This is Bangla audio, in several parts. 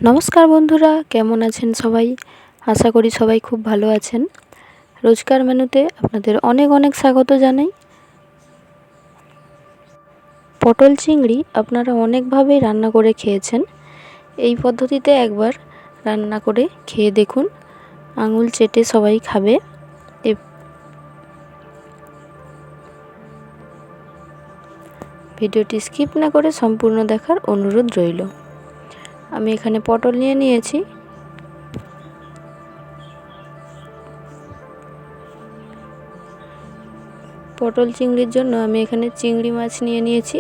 নমস্কার বন্ধুরা, কেমন আছেন সবাই? আশা করি সবাই খুব ভালো আছেন। রোজকার মেনুতে আপনাদের অনেক অনেক স্বাগত জানাই। পটল চিংড়ি আপনারা অনেকভাবেই রান্না করে খেয়েছেন। এই পদ্ধতিতে একবার রান্না করে খেয়ে দেখুন, আঙুল চেটে সবাই খাবে। ভিডিওটি স্কিপ না করে সম্পূর্ণ দেখার অনুরোধ রইল। আমি এখানে পটল নিয়ে নিয়েছি। পটল চিংড়ির জন্য আমি এখানে চিংড়ি মাছ নিয়ে নিয়েছি।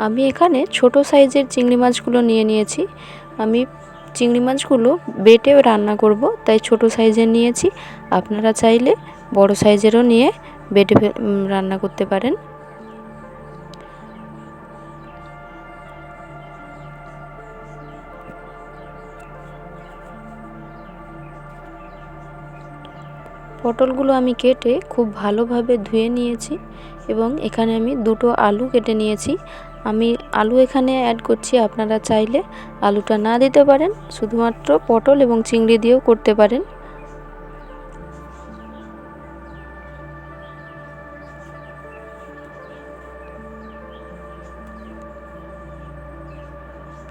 আমি এখানে ছোট সাইজের চিংড়ি মাছগুলো নিয়ে নিয়েছি। আমি চিংড়ি মাছগুলো বেটে রান্না করব, তাই ছোট সাইজের নিয়েছি। আপনারা চাইলে বড় সাইজেরও নিয়ে বেটে রান্না করতে পারেন। পটলগুলো আমি কেটে খুব ভালোভাবে ধুয়ে নিয়েছি এবং এখানে আমি দুটো আলু কেটে নিয়েছি। আমি আলু এখানে অ্যাড করছি, আপনারা চাইলে আলুটা না দিতে পারেন, শুধুমাত্র পটল এবং চিংড়ি দিয়েও করতে পারেন।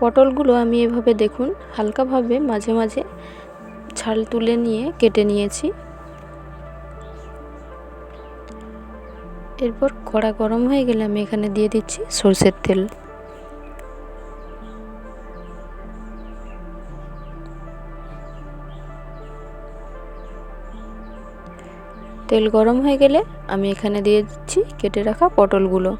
পটলগুলো আমি এভাবে দেখুন হালকাভাবে মাঝে মাঝে ছাল তুলে নিয়ে কেটে নিয়েছি। এরপর কড়া গরম হয়ে গেলে আমি এখানে দিয়ে দিচ্ছি সরষের তেল। তেল গরম হয়ে গেলে আমি এখানে দিয়ে দিচ্ছি কেটে রাখা পটলগুলো।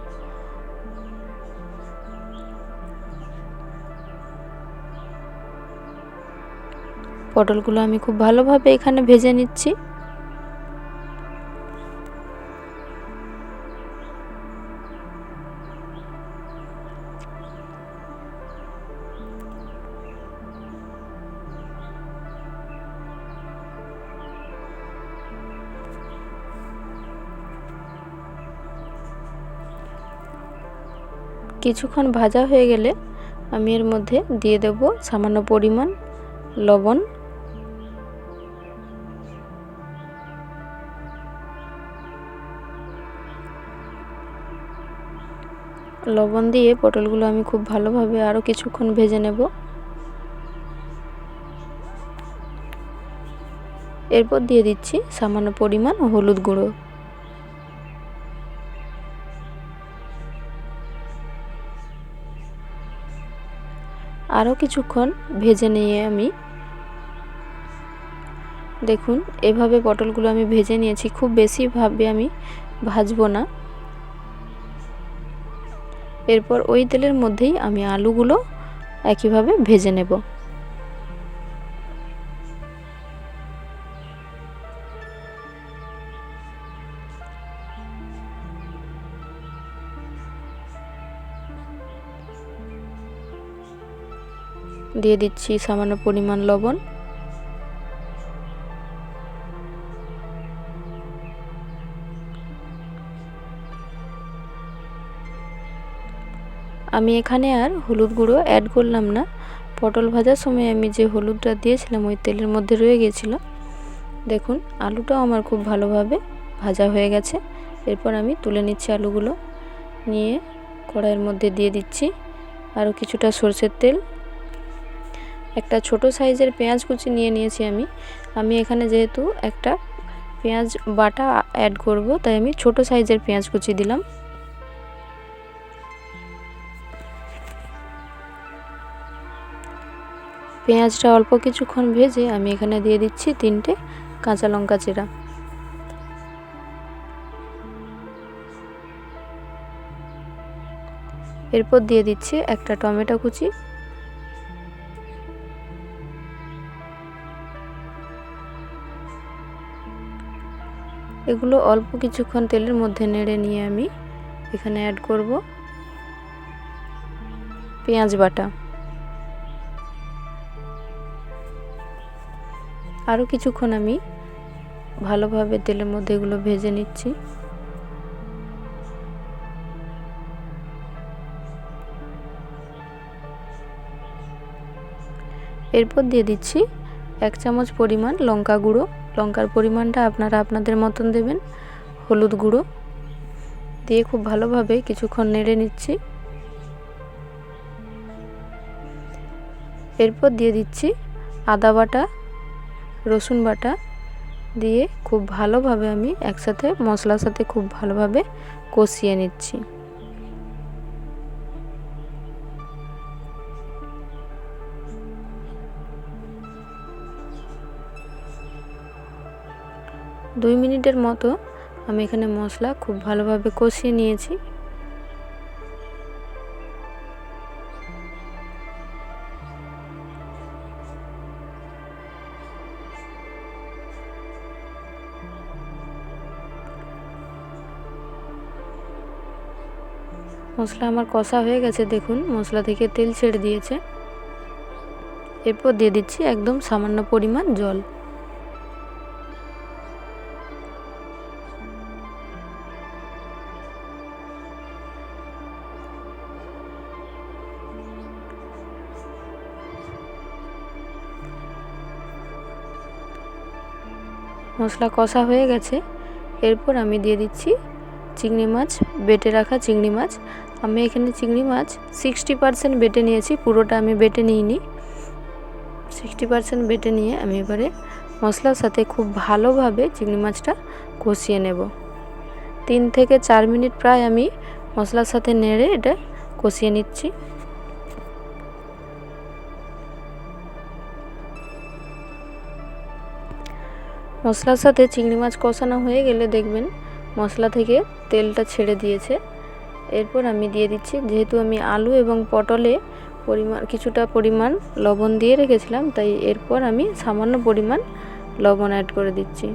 পটলগুলো আমি খুব ভালোভাবে এখানে ভেজে নিচ্ছি। কিছুক্ষণ ভাজা হয়ে গেলে আমি এর মধ্যে দিয়ে দেব সামান্য পরিমাণ লবণ। লবণ দিয়ে পটলগুলো আমি খুব ভালোভাবে আরও কিছুক্ষণ ভেজে নেব। এরপর দিয়ে দিচ্ছি সামান্য পরিমাণ হলুদ গুঁড়ো। আরও কিছুক্ষণ ভেজে নিয়ে আমি দেখুন এভাবে পটলগুলো আমি ভেজে নিয়েছি। খুব বেশিভাবে আমি ভাজবো না। এরপর ওই তেলের মধ্যেই আমি আলুগুলো একইভাবে ভেজে নেব। দিয়ে দিচ্ছি সামান্য পরিমাণ লবণ। আমি এখানে আর হলুদ গুঁড়ো অ্যাড করলাম না। পটল ভাজার সময় আমি যে হলুদটা দিয়েছিলাম ওই তেলের মধ্যে রয়ে গেছিলো। দেখুন আলুটাও আমার খুব ভালোভাবে ভাজা হয়ে গেছে। এরপর আমি তুলে নিচ্ছি আলুগুলো, নিয়ে কড়াইয়ের মধ্যে দিয়ে দিচ্ছি আরও কিছুটা সরষের তেল। একটা ছোট সাইজের পেঁয়াজ কুচি নিয়ে নিয়েছি আমি এখানে যেহেতু একটা পেঁয়াজ বাটা অ্যাড করব, তাই আমি ছোট সাইজের পেঁয়াজ কুচি দিলাম। পেঁয়াজটা অল্প কিছুক্ষণ ভেজে আমি এখানে দিয়ে দিচ্ছি 3টে কাঁচা লঙ্কা চেরা। এরপর দিয়ে দিচ্ছি একটা টমেটো কুচি। এগুলো অল্প কিছুক্ষণ তেলের মধ্যে নেড়ে নিয়ে আমি এখানে অ্যাড করব পেঁয়াজ বাটা। আরও কিছুক্ষণ আমি ভালোভাবে তেলের মধ্যে এগুলো ভেজে নিচ্ছি। এরপর দিয়ে দিচ্ছি 1 চামচ পরিমাণ লঙ্কা গুঁড়ো, লঙ্কার পরিমাণটা আপনারা আপনাদের মতন দেবেন। হলুদ গুঁড়ো দিয়ে খুব ভালোভাবে কিছুক্ষণ নেড়ে নিচ্ছি। এরপর দিয়ে দিচ্ছি আদা বাটা, রসুন বাটা দিয়ে খুব ভালোভাবে আমি একসাথে মশলার সাথে খুব ভালোভাবে কষিয়ে নিচ্ছি। দুই মিনিটের মতো আমি এখানে মশলা খুব ভালোভাবে কষিয়ে নিয়েছি। মশলা আমার কষা হয়ে গেছে, দেখুন মশলা থেকে তেল ছেড়ে দিয়েছে। এরপর দিয়ে দিচ্ছি একদম সামান্য পরিমাণ জল। মশলা কষা হয়ে গেছে, এরপর আমি দিয়ে দিচ্ছি চিংড়ি মাছ, বেটে রাখা চিংড়ি মাছ। আমি এখানে চিংড়ি মাছ 60% বেটে নিয়েছি, পুরোটা আমি বেটে নিইনি। 60% বেটে নিয়ে আমি এবারে মশলার সাথে খুব ভালোভাবে চিংড়ি মাছটা কষিয়ে নেব। 3 থেকে 4 মিনিট প্রায় আমি মশলার সাথে নেড়ে এটা কষিয়ে নিচ্ছি। মশলার সাথে চিংড়ি মাছ কষানো হয়ে গেলে দেখবেন মশলা থেকে তেলটা ছেড়ে দিয়েছে। এরপর আমি দিয়ে দিচ্ছি, যেহেতু আমি আলু এবং পটলে কিছুটা পরিমাণ লবণ দিয়ে রেখেছিলাম, তাই এরপর আমি সামান্য পরিমাণ লবণ অ্যাড করে দিচ্ছি।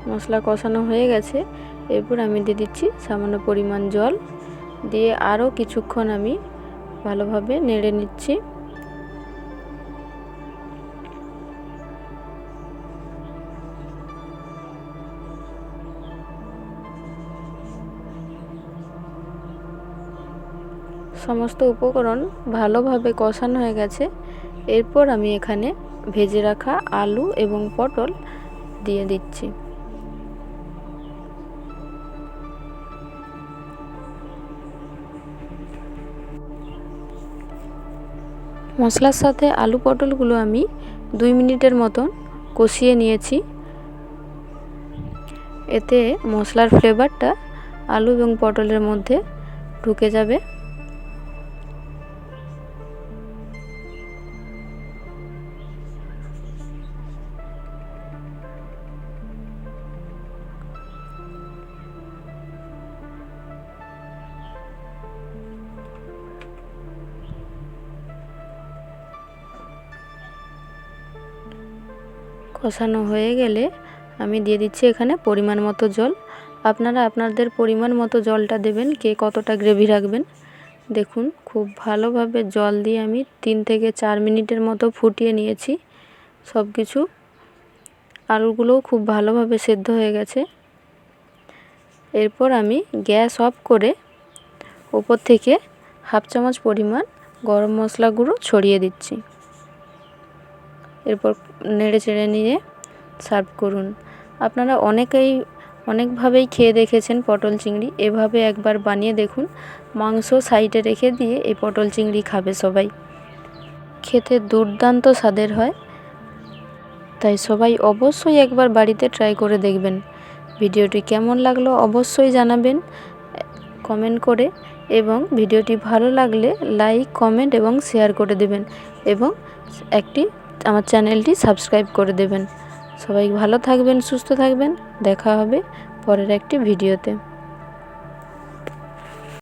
মশলা কষানো হয়ে গেছে, এরপর আমি দিয়ে দিচ্ছি সামান্য পরিমাণ জল, দিয়ে আরও কিছুক্ষণ আমি ভালোভাবে নেড়ে নিচ্ছি। সমস্ত উপকরণ ভালোভাবে কষানো হয়ে গেছে, এরপর আমি এখানে ভেজে রাখা আলু এবং পটল দিয়ে দিচ্ছি। মশলার সাথে আলু পটলগুলো আমি 2 মিনিটের মতন কষিয়ে নিয়েছি। এতে মশলার ফ্লেভারটা আলু এবং পটলের মধ্যে ঢুকে যাবে। কষানো হয়ে গেলে আমি দিয়ে দিচ্ছি এখানে পরিমাণ মতো জল। আপনারা আপনাদের পরিমাণ মতো জলটা দেবেন, কে কতটা গ্রেভি রাখবেন। দেখুন খুব ভালোভাবে জল দিয়ে আমি 3 থেকে 4 মিনিটের মতো ফুটিয়ে নিয়েছি। সব কিছু আলুগুলোও খুব ভালোভাবে সেদ্ধ হয়ে গেছে। এরপর আমি গ্যাস অফ করে উপর থেকে 1/2 চামচ পরিমাণ গরম মশলা গুঁড়ো ছড়িয়ে দিচ্ছি। এরপর নেড়ে চেড়ে নিয়ে সার্ভ করুন। আপনারা অনেকভাবেই খেয়ে দেখেছেন পটল চিংড়ি, এভাবে একবার বানিয়ে দেখুন। মাংস সাইডে রেখে দিয়ে এই পটল চিংড়ি খাবে সবাই। খেতে দুর্দান্ত স্বাদের হয়, তাই সবাই অবশ্যই একবার বাড়িতে ট্রাই করে দেখবেন। ভিডিওটি কেমন লাগলো অবশ্যই জানাবেন কমেন্ট করে, এবং ভিডিওটি ভালো লাগলে লাইক, কমেন্ট এবং শেয়ার করে দেবেন, এবং আমার চ্যানেলটি সাবস্ক্রাইব করে দেবেন। সবাই ভালো থাকবেন, সুস্থ থাকবেন। দেখা হবে পরের একটি ভিডিওতে।